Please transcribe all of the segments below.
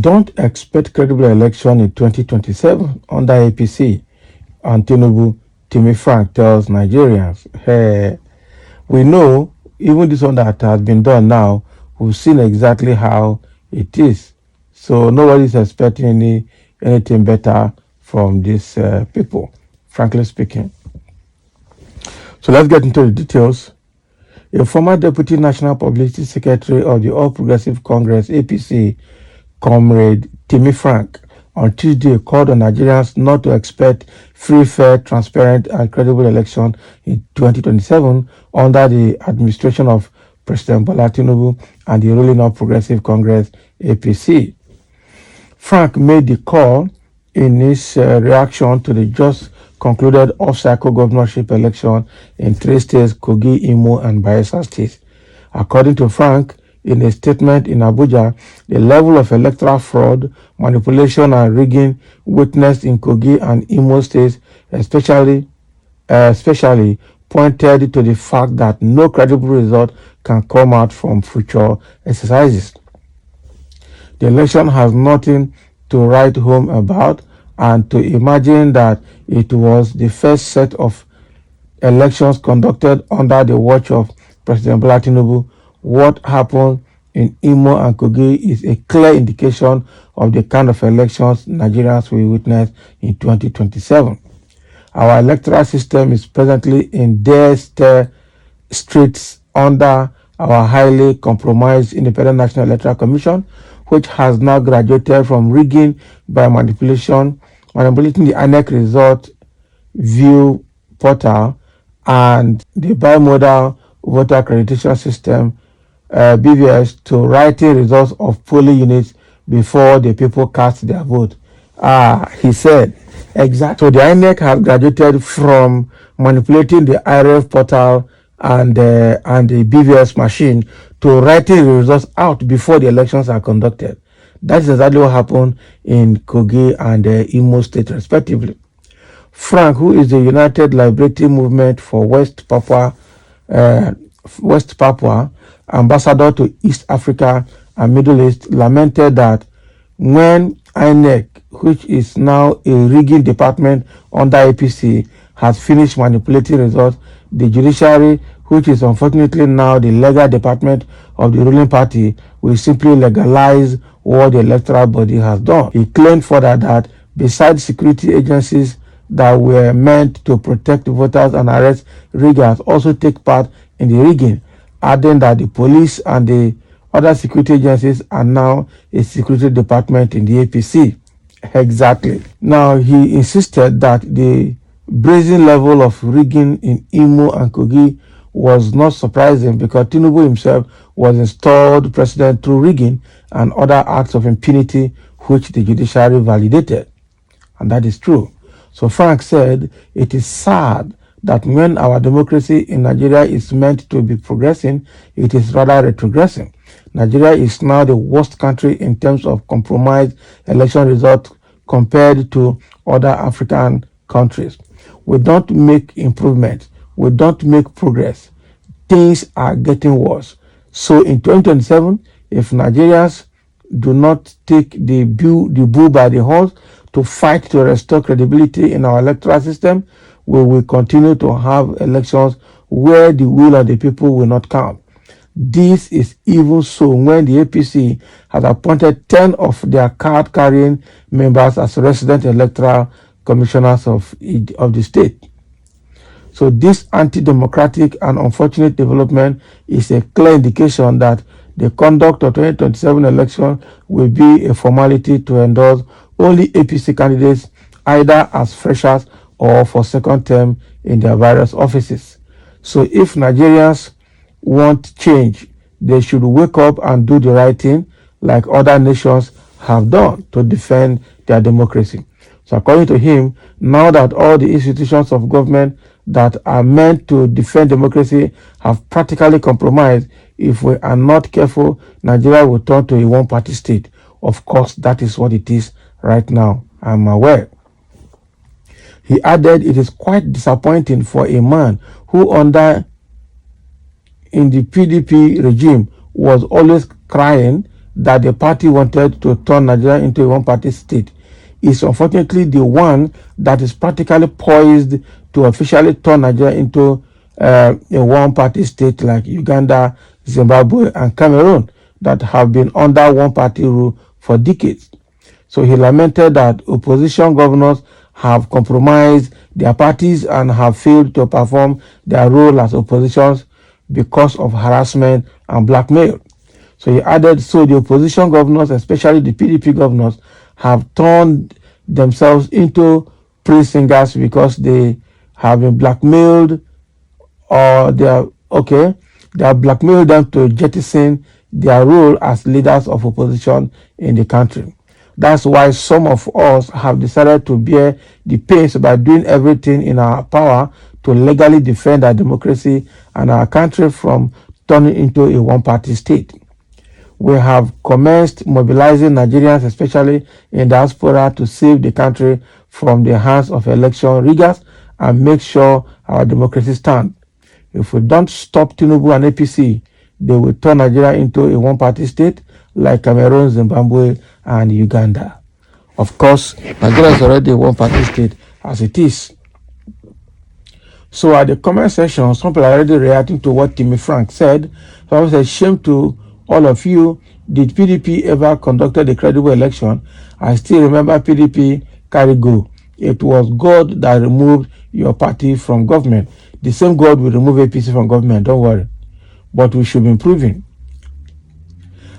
Don't expect credible election in 2027 under APC, and Tinubu, Timmy Frank tells Nigerians. Hey, we know, even this one that has been done now, we've seen exactly how it is. So nobody's expecting anything better from these people, frankly speaking. So let's get into the details. A former Deputy National Publicity Secretary of the All Progressive Congress, APC, Comrade Timmy Frank, on Tuesday called on Nigerians not to expect free, fair, transparent, and credible election in 2027 under the administration of President Bola Tinubu and the ruling All Progressive Congress, APC. Frank made the call in his reaction to the just concluded off-cycle governorship election in three states, Kogi, Imo, and Bayelsa states. According to Frank, in a statement in Abuja, the level of electoral fraud, manipulation, and rigging witnessed in Kogi and Imo states, especially pointed to the fact that no credible result can come out from future exercises. The election has nothing to write home about, and to imagine that it was the first set of elections conducted under the watch of President Bola Tinubu, what happened in Imo and Kogi is a clear indication of the kind of elections Nigerians will witness in 2027. Our electoral system is presently in dire straits under our highly compromised Independent National Electoral Commission, which has now graduated from rigging by manipulating the INEC result view portal and the bimodal voter accreditation system, BVS, to writing results of polling units before the people cast their vote. He said, exactly. So the INEC has graduated from manipulating the IRF portal and the BVS machine to writing the results out before the elections are conducted. That is exactly what happened in Kogi and Imo State, respectively. Frank, who is the United Liberating Movement for West Papua ambassador to East Africa and Middle East, lamented that when INEC, which is now a rigging department under APC, has finished manipulating results, the judiciary, which is unfortunately now the legal department of the ruling party, will simply legalize what the electoral body has done. He claimed further that besides security agencies that were meant to protect voters and arrest riggers also take part in the rigging, adding that the police and the other security agencies are now a security department in the APC. Exactly. Now, he insisted that the brazen level of rigging in Imo and Kogi was not surprising because Tinubu himself was installed president through rigging and other acts of impunity which the judiciary validated. And that is true. So Frank said, it is sad that when our democracy in Nigeria is meant to be progressing, it is rather retrogressing. Nigeria is now the worst country in terms of compromised election results compared to other African countries. We don't make improvements. We don't make progress. Things are getting worse. So in 2027, if Nigerians do not take the bull by the horns to fight to restore credibility in our electoral system, we will continue to have elections where the will of the people will not count. This is even so when the APC has appointed 10 of their card-carrying members as resident electoral commissioners of the state. So this anti-democratic and unfortunate development is a clear indication that the conduct of 2027 election will be a formality to endorse only APC candidates either as freshers or for second term in their various offices. So if Nigerians want change, they should wake up and do the right thing like other nations have done to defend their democracy. So according to him, now that all the institutions of government that are meant to defend democracy have practically compromised, if we are not careful, Nigeria will turn to a one-party state. Of course, that is what it is right now, I'm aware. He added, it is quite disappointing for a man who in the PDP regime was always crying that the party wanted to turn Nigeria into a one-party state is unfortunately the one that is practically poised to officially turn Nigeria into a one-party state like Uganda, Zimbabwe, and Cameroon that have been under one-party rule for decades. So he lamented that opposition governors have compromised their parties and have failed to perform their role as oppositions because of harassment and blackmail. So he added, so the opposition governors, especially the PDP governors, have turned themselves into praise singers because they have been blackmailed, or they have blackmailed them to jettison their role as leaders of opposition in the country. That's why some of us have decided to bear the pains by doing everything in our power to legally defend our democracy and our country from turning into a one-party state. We have commenced mobilizing Nigerians, especially in diaspora, to save the country from the hands of election riggers and make sure our democracy stands. If we don't stop Tinubu and APC, they will turn Nigeria into a one-party state like Cameroon, Zimbabwe, and Uganda. Of course, Nigeria is already a one-party state as it is. So at the comment section, some people are already reacting to what Timmy Frank said. Someone said, shame to all of you. Did PDP ever conducted a credible election? I still remember PDP carry go. It was God that removed your party from government. The same God will remove APC from government, don't worry. But we should be improving.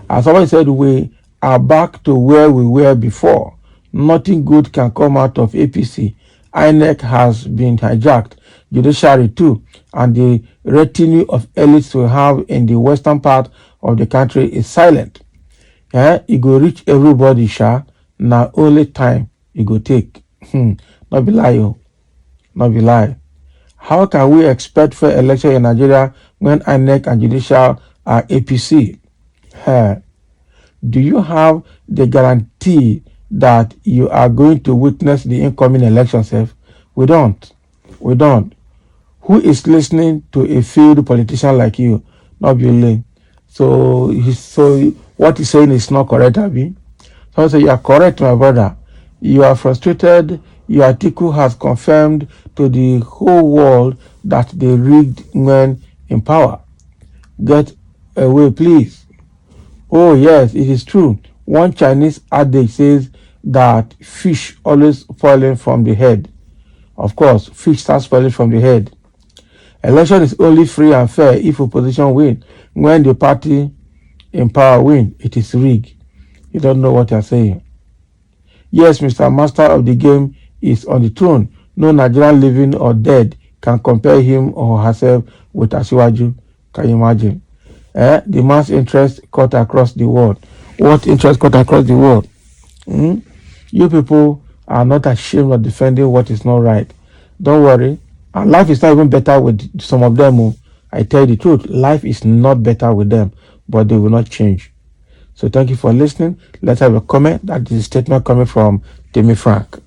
As someone said, we are back to where we were before. Nothing good can come out of APC. INEC has been hijacked, judiciary too, and the retinue of elites we have in the western part of the country is silent. It go reach everybody, Now only time it go take. Not be lie, not be lie. How can we expect fair election in Nigeria when INEC and judicial are APC? Do you have the guarantee that you are going to witness the incoming election, Sef? We don't. We don't. Who is listening to a failed politician like you? Not Billy. So what he's saying is not correct, Abi. So I say you are correct, my brother. You are frustrated. Your article has confirmed to the whole world that they rigged when in power. Get away, please. Oh yes, it is true. One Chinese adage says that fish always falling from the head. Of course, fish starts falling from the head. Election is only free and fair if opposition win. When the party in power win, it is rigged. You don't know what you're saying. Yes, Mr. Master of the game is on the throne. No Nigerian living or dead can compare him or herself with Asiwaju. Can you imagine? The man's interest cut across the world. What interest cut across the world? You people are not ashamed of defending what is not right. Don't worry. And life is not even better with some of them. I tell you the truth. Life is not better with them, but they will not change. So thank you for listening. Let's have a comment. That is a statement coming from Timmy Frank.